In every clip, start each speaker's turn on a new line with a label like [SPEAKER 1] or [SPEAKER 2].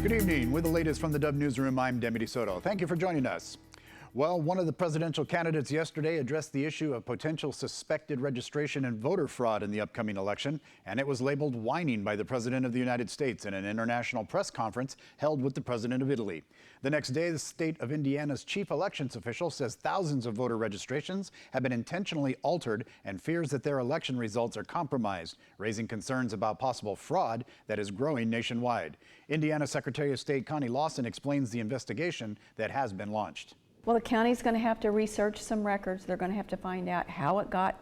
[SPEAKER 1] Good evening. With the latest from the Dove Newsroom, I'm Demi DeSoto. Thank you for joining us. Well, one of the presidential candidates yesterday addressed the issue of potential suspected registration and voter fraud in the upcoming election, and it was labeled whining by the President of the United States in an international press conference held with the President of Italy. The next day, the state of Indiana's chief elections official says thousands of voter registrations have been intentionally altered and fears that their election results are compromised, raising concerns about possible fraud that is growing nationwide. Indiana Secretary of State Connie Lawson explains the investigation that has been launched.
[SPEAKER 2] Well, the county's going to have to research some records. They're going to have to find out how it got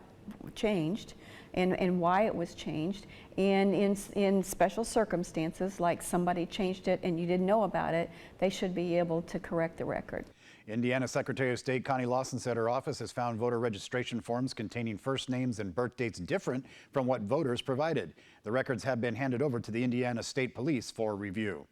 [SPEAKER 2] changed and why it was changed. And in special circumstances, like somebody changed it and you didn't know about it, they should be able to correct the record.
[SPEAKER 1] Indiana Secretary of State Connie Lawson said her office has found voter registration forms containing first names and birth dates different from what voters provided. The records have been handed over to the Indiana State Police for review.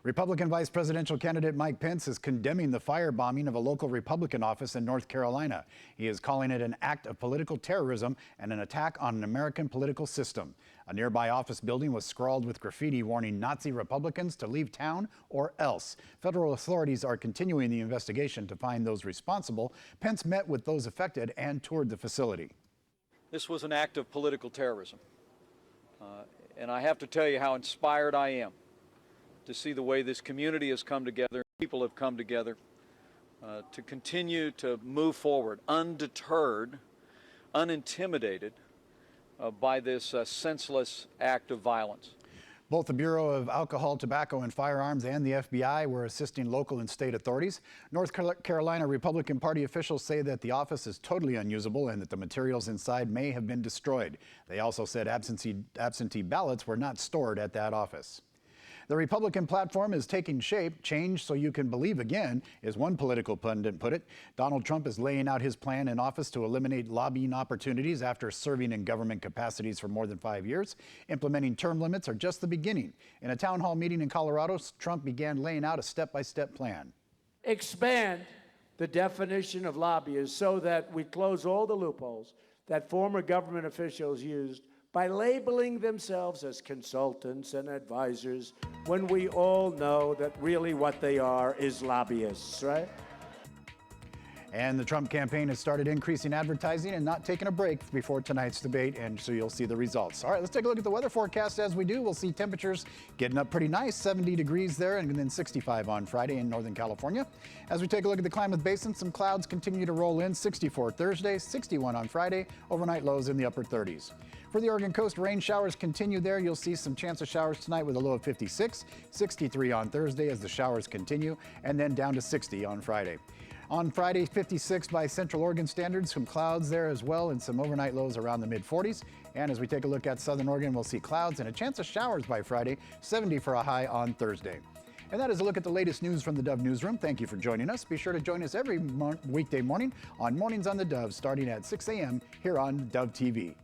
[SPEAKER 1] Republican vice presidential candidate Mike Pence is condemning the firebombing of a local Republican office in North Carolina. He is calling it an act of political terrorism and an attack on an American political system. A nearby office building was scrawled with graffiti warning Nazi Republicans to leave town or else. Federal authorities are continuing the investigation to find those responsible. Pence met with those affected and toured the facility.
[SPEAKER 3] This was an act of political terrorism. And I have to tell you how inspired I am to see the way this community has come together, people have come together to continue to move forward, undeterred, unintimidated by this senseless act of violence.
[SPEAKER 1] Both the Bureau of Alcohol, Tobacco, and Firearms and the FBI were assisting local and state authorities. North Carolina Republican Party officials say that the office is totally unusable and that the materials inside may have been destroyed. They also said absentee ballots were not stored at that office. The Republican platform is taking shape. Change so you can believe again, as one political pundit put it. Donald Trump is laying out his plan in office to eliminate lobbying opportunities after serving in government capacities for more than 5 years. Implementing term limits are just the beginning. In a town hall meeting in Colorado, Trump began laying out a step-by-step plan.
[SPEAKER 4] Expand the definition of lobbyists so that we close all the loopholes that former government officials used by labeling themselves as consultants and advisors when we all know that really what they are is lobbyists, right?
[SPEAKER 1] And the Trump campaign has started increasing advertising and not taking a break before tonight's debate, and so you'll see the results. All right, let's take a look at the weather forecast. As we do, we'll see temperatures getting up pretty nice, 70 degrees there, and then 65 on Friday in Northern California. As we take a look at the Klamath Basin, some clouds continue to roll in, 64 Thursday, 61 on Friday, overnight lows in the upper 30s. For the Oregon coast, rain showers continue there. You'll see some chance of showers tonight with a low of 56, 63 on Thursday as the showers continue, and then down to 60 on Friday. On Friday, 56 by Central Oregon standards, some clouds there as well, and some overnight lows around the mid-40s. And as we take a look at Southern Oregon, we'll see clouds and a chance of showers by Friday, 70 for a high on Thursday. And that is a look at the latest news from the Dove Newsroom. Thank you for joining us. Be sure to join us every weekday morning on Mornings on the Dove, starting at 6 a.m. here on Dove TV.